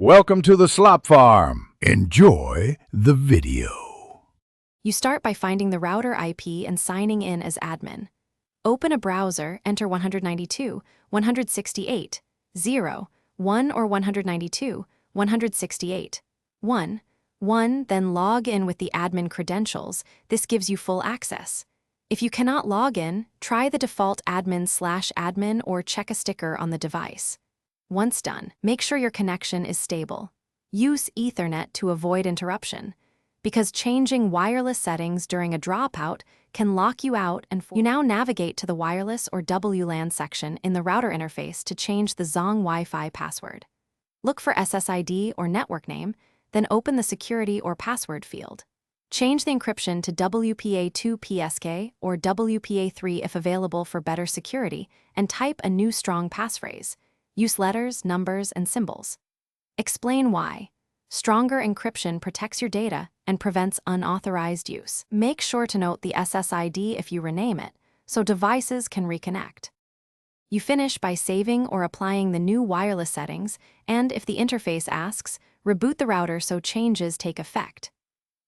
Welcome to the Slop Farm. Enjoy the video. You start by finding the router IP and signing in as admin. Open a browser, enter 192, 168, 0, 1 or 192, 168, 1, 1, then log in with the admin credentials. This gives you full access. If you cannot log in, try the default admin/admin or check a sticker on the device. Once done, make sure your connection is stable. Use Ethernet to avoid interruption, because changing wireless settings during a dropout can lock you out and you now navigate to the wireless or WLAN section in the router interface to change the Zong WiFi password. Look for SSID or network name, then open the security or password field. Change the encryption to WPA2 PSK or WPA3 if available for better security, and type a new strong passphrase. Use letters, numbers, and symbols. Explain why. Stronger encryption protects your data and prevents unauthorized use. Make sure to note the SSID if you rename it, so devices can reconnect. You finish by saving or applying the new wireless settings, and if the interface asks, reboot the router so changes take effect.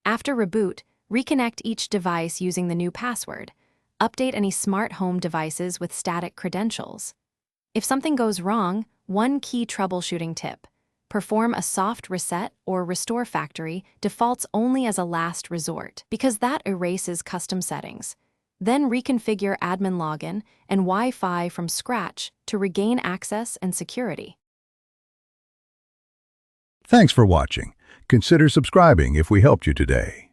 After reboot, reconnect each device using the new password. Update any smart home devices with static credentials. If something goes wrong, one key troubleshooting tip: perform a soft reset or restore factory defaults only as a last resort, because that erases custom settings. Then reconfigure admin login and Wi-Fi from scratch to regain access and security. Thanks for watching. Consider subscribing if we helped you today.